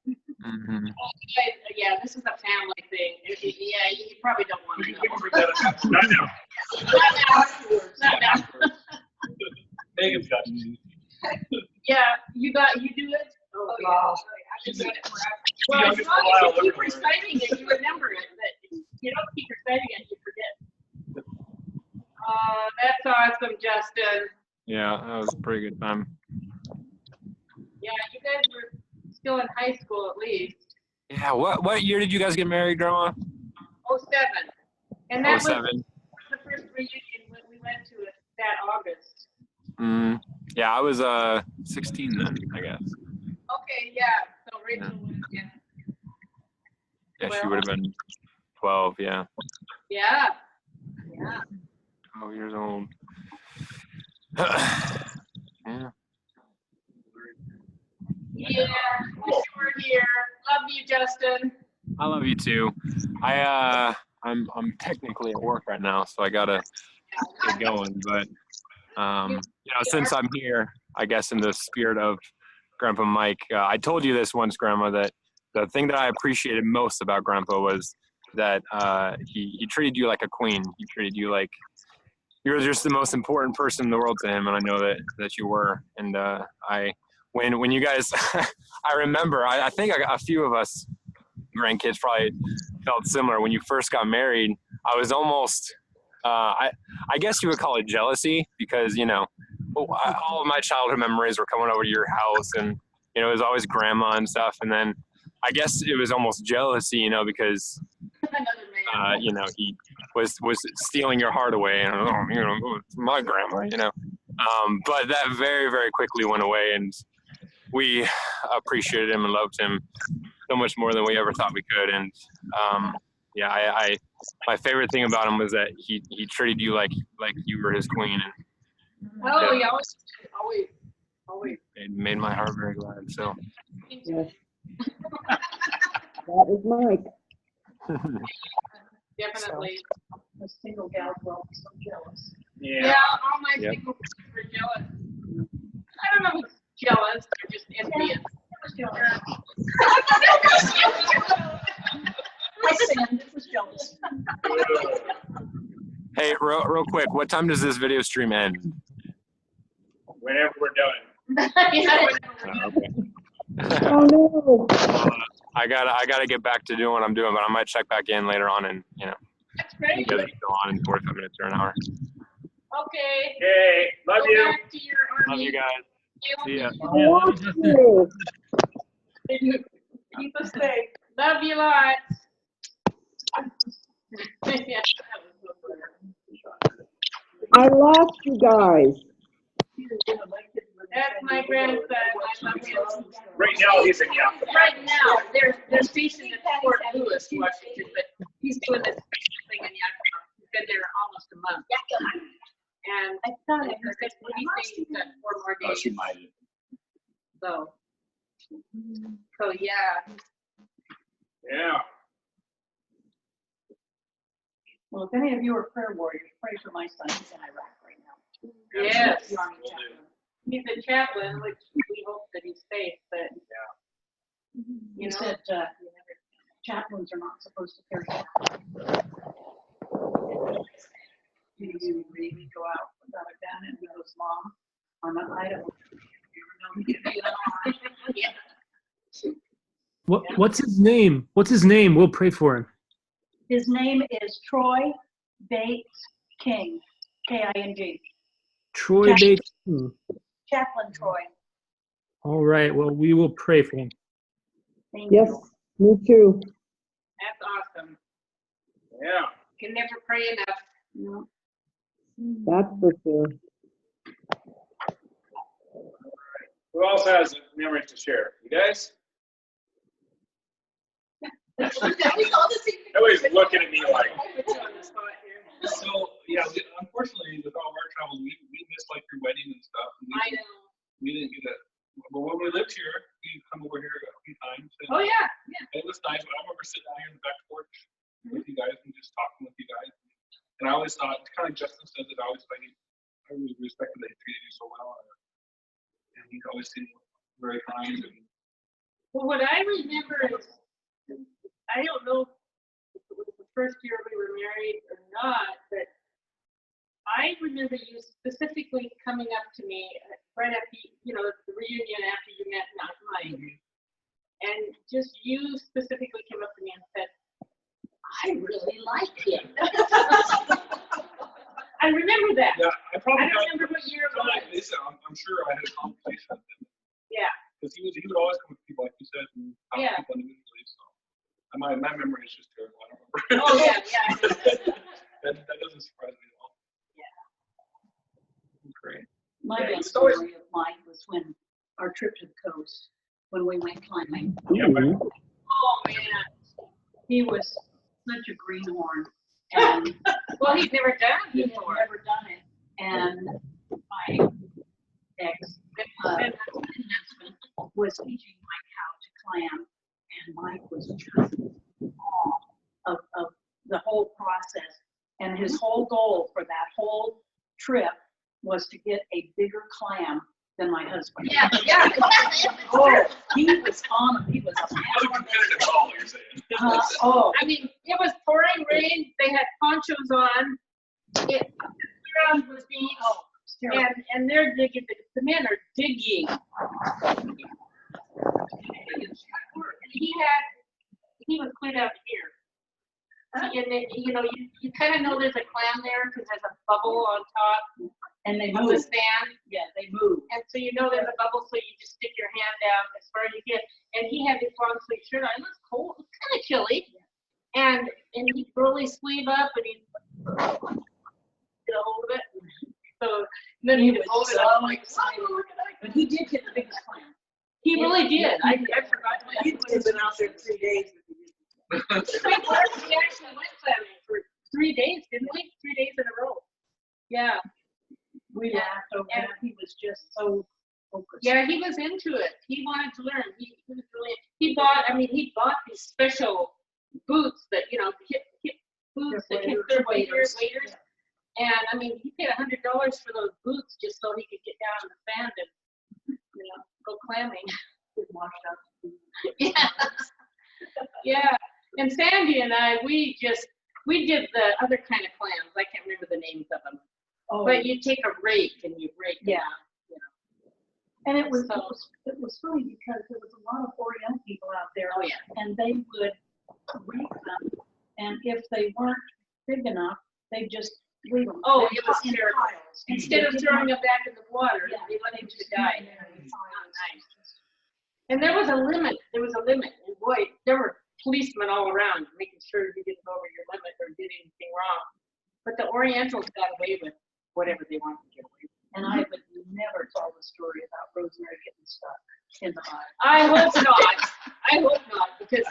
Mm-hmm. Yeah, this is a family thing. Yeah, you probably don't want to know. Not now. Not now. Not now. Megan's got it. Yeah, you do it? Oh, yeah. I've been doing it forever. Well, as long as you keep reciting it, you remember it. But if you don't keep reciting it, you forget. That's awesome, Justin. Yeah, that was a pretty good time. Yeah, you guys were still in high school at least. Yeah, what year did you guys get married, Grandma? 07. And that was 07. the first reunion when we went to it that August. Yeah, I was 16 then, I guess. Okay, yeah. So Rachel was, yeah. Yeah, she would have been 12, yeah. Yeah. Yeah. 12 years old. Yeah. Yeah, wish you were here. Love you, Justin. I love you too. I'm technically at work right now, so I gotta get going. But since I'm here, I guess in the spirit of Grandpa Mike, I told you this once, Grandma, that the thing that I appreciated most about Grandpa was that he treated you like a queen. He treated you like you were just the most important person in the world to him, and I know that you were. And when you guys, I remember, I think a few of us grandkids probably felt similar. When you first got married, I was almost, I guess you would call it jealousy, because, all of my childhood memories were coming over to your house, and, it was always grandma and stuff. And then I guess it was almost jealousy, because, he was stealing your heart away, and, my grandma, but that very, very quickly went away, and we appreciated him and loved him so much more than we ever thought we could. And my favorite thing about him was that he treated you like you were his queen. And he always. It made my heart very glad. So. Yes. That is Mike. Definitely. The single gals were all so jealous. Yeah, all my single friends were jealous. I don't know who's jealous or just envious. I sinned. It was jealous. Hey, real quick, what time does this video stream end? Whenever we're done. Okay. Oh no. I gotta get back to doing what I'm doing, but I might check back in later on, and That's great. you guys are still on in 45 minutes or an hour. Okay. Hey, love Go you. back to your army. Love you guys. See ya. I love you. Keep us safe. Love you lots. Yeah, I lost you guys. that's my grandson. I love him. Right now, he's in Yakima. Right now, they're stationed at Fort Lewis, Washington, but he's doing this thing in Yakima. He's been there almost a month. And I thought he said he's got 4 more days. She might have. So yeah. Yeah. Well, if any of you are prayer warriors, pray for my son. He's in Iraq right now. Yes. The Army chaplain. He's a chaplain, which we hope that he's safe, but He said chaplains are not supposed to carry out. Do you really go out without a gun? And he goes, Mom, I'm an Idaho. You ever know me to be an yeah. What's his name? What's his name? We'll pray for him. His name is Troy Bates King, K-I-N-G. Troy Bates. Chaplain Troy. All right. Well, we will pray for him. Thank Yes, you. me too. That's awesome. Yeah. Can never pray enough. No. That's for sure. Who else has memories to share? You guys? Everybody's looking at me like. So yeah, unfortunately, with all of our travels, we missed like your wedding and stuff. And I know. we didn't get it. But when we lived here, we come over here a few times. And Oh yeah. it was nice. I remember sitting out here in the back porch with you guys and just talking with you guys. And I always thought, kind of Justin said that I really respected that he treated you so well. And he always seemed very kind. And Well, what I remember is, I don't know if it was the first year we were married or not, but I remember you specifically coming up to me right after, the reunion after you met Mike. And just you specifically came up to me and said, I really like him. I remember that. Yeah, I probably I don't got, remember what year it something like was. this, I'm sure I had a conversation with him. Yeah. Because he would always come with people, like you said, and talk Yeah. to people individually. So my memory is just terrible. I don't remember. Oh, yeah. that doesn't surprise me at all. Yeah. Great. My Yeah, best it's always- memory of Mike was when our trip to the coast, when we went climbing. Yeah, but Oh, man. He was such a greenhorn, and Well, he's never done he it had before. never done it. And my ex husband was teaching Mike how to clam, and Mike was just in awe of the whole process. And his whole goal for that whole trip was to get a bigger clam than my husband. Yeah. Oh, he was on him. He was a other competitive ball, you're saying. oh, I mean, it was pouring rain. They had ponchos on. The ground was being, and they're digging. The men are digging. He was clear down here. And then, you kind of know there's a clam there because there's a bubble on top and they of the moved. sand. Yeah, they moved. And so you know there's a bubble, so you just stick your hand down as far as you can. And he had his long sleeve shirt on. It was cold. It was kind of chilly. And he'd roll his sleeve up and he'd get a hold of it. So then He he'd was hold it so up like, excited. But he did get the biggest clam. he really did. I forgot. He would have been out there 3 days. We actually went climbing for 3 days, didn't we? 3 days in a row. Yeah. We laughed over And- that. He was just so focused. Yeah, he was into it. He wanted to learn. He was really. He bought these special boots that hip boots that hit their waders. And I mean, he paid $100 for those boots just so he could get down in the sand and go clamming. Washed up. Yeah. Yeah. And Sandy and I, we did the other kind of clams. I can't remember the names of them. Oh, But you take a rake and you rake them Yeah. out. and it was So- it was funny because there was a lot of Oriental people out there, Oh, yeah. and they would rake them, and if they weren't big enough, they just leave them. Oh, They it was in terrible. piles. Instead of They throwing didn't- them back in the water, Yeah, they let they them to just die. leave them in It's not piles. nice. And there was a limit. And boy, there were policemen all around making sure you didn't go over your limit or did anything wrong. But the Orientals got away with whatever they wanted to get away with. And I would never tell the story about Rosemary getting stuck in the mud. I hope not, because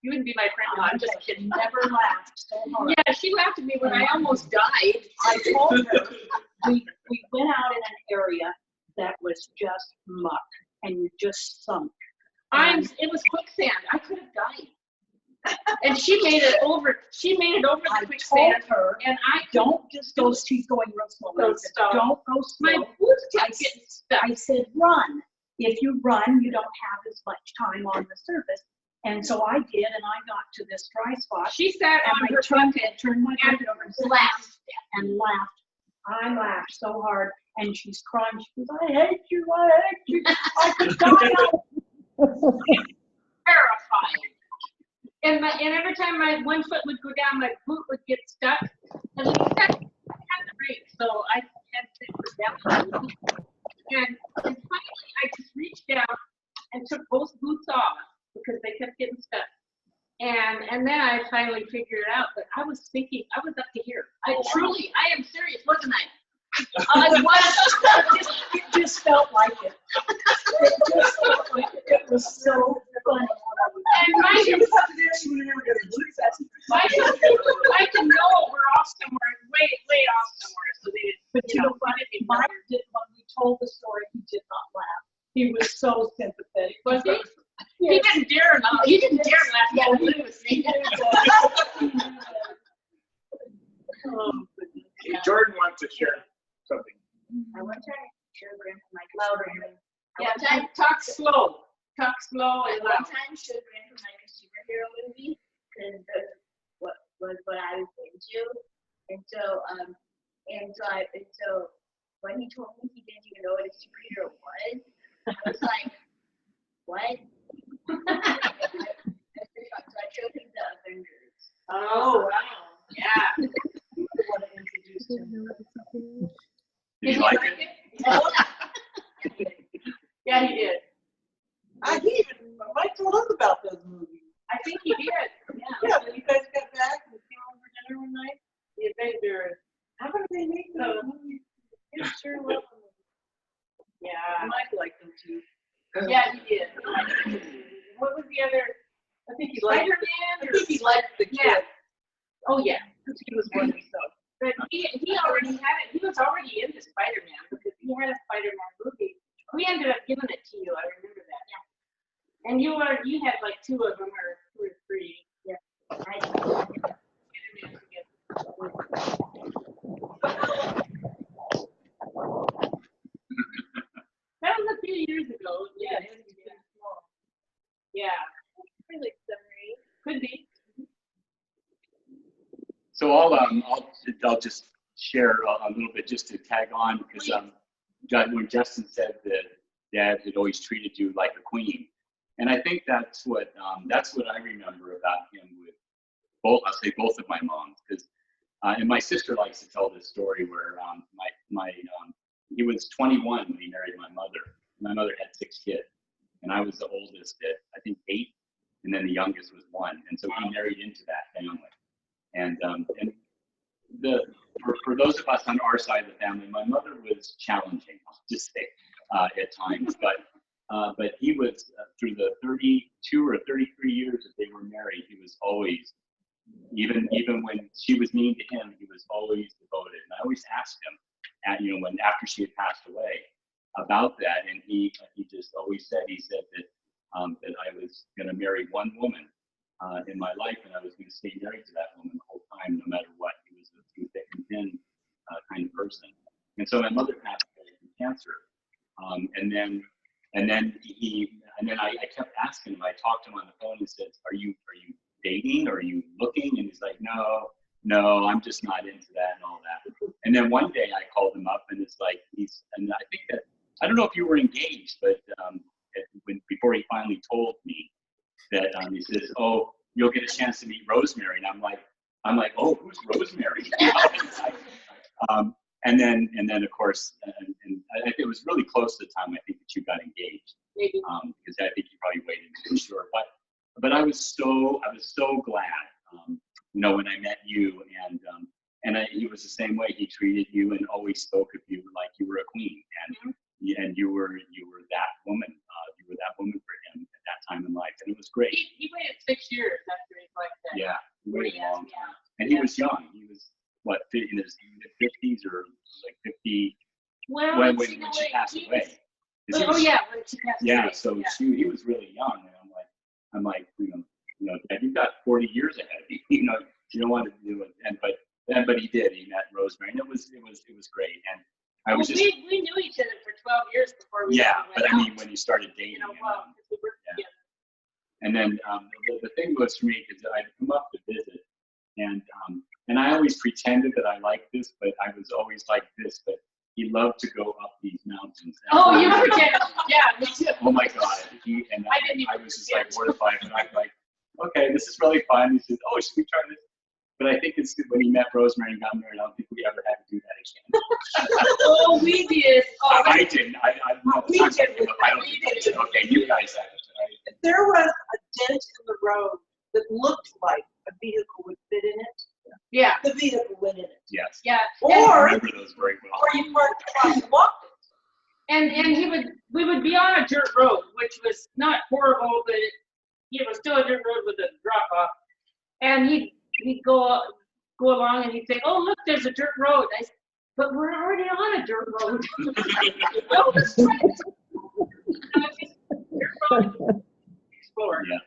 you wouldn't be my friend. No, I'm just kidding. Never laughed so hard. Yeah, she laughed at me when I almost died. I told her, we went out in an area that was just muck and you just sunk. It was quicksand. I could have died. And she made it over the I quicksand. told her, And don't just go, she's going real slow. I Don't said, stop. Don't go My slow. boots kept getting stuck. I said, run. If you run, you don't have as much time on the surface. And so I did, and I got to this dry spot. She sat on And I her turned bucket my and bucket over and said, laughed. and laughed. I laughed so hard, and she's crying. She goes, I hate you, I hate you. I could die. Terrified. And every time my one foot would go down, my boot would get stuck. And she had the brake, so I had to put down. And finally, I just reached down and took both boots off because they kept getting stuck. And then I finally figured it out, but I was thinking, I was up to here. I am serious, wasn't I? I was. It just felt like it. It just felt like it. It was so funny. And Mike and Noah were off somewhere, way off somewhere, so they didn't. But you know what? Mike did, when we told the story, he did not laugh. He was so sympathetic. Was he? Yes. He didn't dare laugh. He didn't dare laugh. He had to live with me. Jordan wants to share something. I want to share Mike louder. Yeah, talk slow. talk slow and And one loud. time she was going for like a superhero movie because that's what was what I was into. And so when he told me he didn't even know what a superhero was, I was like, what? So I showed him the Avengers. Oh, wow. Yeah. Did you like it? Yeah, he did. Mike told us about those movies. I think he did. Yeah. Yeah, when you guys got back and came over for dinner one night, The Avengers. how come they make those movies? You sure love them. Yeah. Mike liked them too. Yeah, he did. What was the other? I think he liked. Spider-Man? I think he liked the Yeah. kid. Oh, yeah. He was one himself. But he already had it. He was already into Spider-Man because he had a Spider-Man movie. We ended up giving it to you. I remember that. Yeah. And you had like 2 of them or 2 or 3. Yeah. Spider-Man together. That was a few years ago. Yeah. Yeah. Really summary. Could be. So I'll just share a little bit just to tag on because when Justin said that Dad had always treated you like a queen, and I think that's what I remember about him with I'll say both of my moms because and my sister likes to tell this story where he was 21 when he married my mother. My mother had 6 kids, and I was the oldest at I think 8, and then the youngest was 1, and so he married into that family. And for those of us on our side of the family, my mother was challenging, I'll just say, at times. But he was through the 32 or 33 years that they were married, he was always, even when she was mean to him, he was always devoted. And I always asked him, when after she had passed away, about that, and he just always said that I was going to marry one woman in my life, and I was going to stay married to that woman the whole time, no matter what. He was a through thick and thin kind of person. And so my mother passed away from cancer, and then I kept asking him. I talked to him on the phone and said, "Are you dating? Or are you looking?" And he's like, "No, I'm just not into that and all that." And then one day I called him up, and it's like and I think that I don't know if you were engaged, but before he finally told me that he says, "Oh, you'll get a chance to meet Rosemary," and I'm like, "Oh, who's Rosemary?" And then of course, and I think it was really close to the time I think that you got engaged, Maybe. because I think you probably waited to be sure. But I was so glad, when I met you, and he was the same way. He treated you and always spoke of you like you were a queen, and you were that woman. You were that woman for him at that time in life, and it was great. He waited 6 years after his wife died. Yeah, he waited a long Yeah. time, and he was young. He was what, in his mid-50s or like 50 Well, when she passed away. 'Cause he Oh was- yeah, when she passed Yeah, away. so he was really young, and I'm like, Dad, you've got 40 years ahead of you. You don't want to do it, but he did. He met Rosemary, and it was great. And I was we knew each other for 12 years before we yeah, ever but went I mean out. when you started dating, Well, 'cause we worked yeah. together. and then the thing was for me because I'd come up to visit, and I always pretended that I liked this, but I was always like this. But he loved to go up these mountains. Oh, you forget. Yeah, me too. Oh my God! I was just like mortified, and I'm like, okay, this is really fun. He says, oh, should we try this? But I think it's when he met Rosemary and got married, I don't think we ever had to do that again. Oh, we did. Oh, I didn't. We did. I don't think I did. Okay, you guys had it. There was a dent in the road that looked like a vehicle would fit in it. yeah, The vehicle went in it. Yes. yeah. I Or remember those very well. you parked the car and walked it. And we would be on a dirt road, which was not horrible, but it was still a dirt road with a drop off. And he'd go along and he'd say, "Oh, look, there's a dirt road." I said, "But we're already on a dirt road." No, that's right. Dirt road. Explore. Yeah.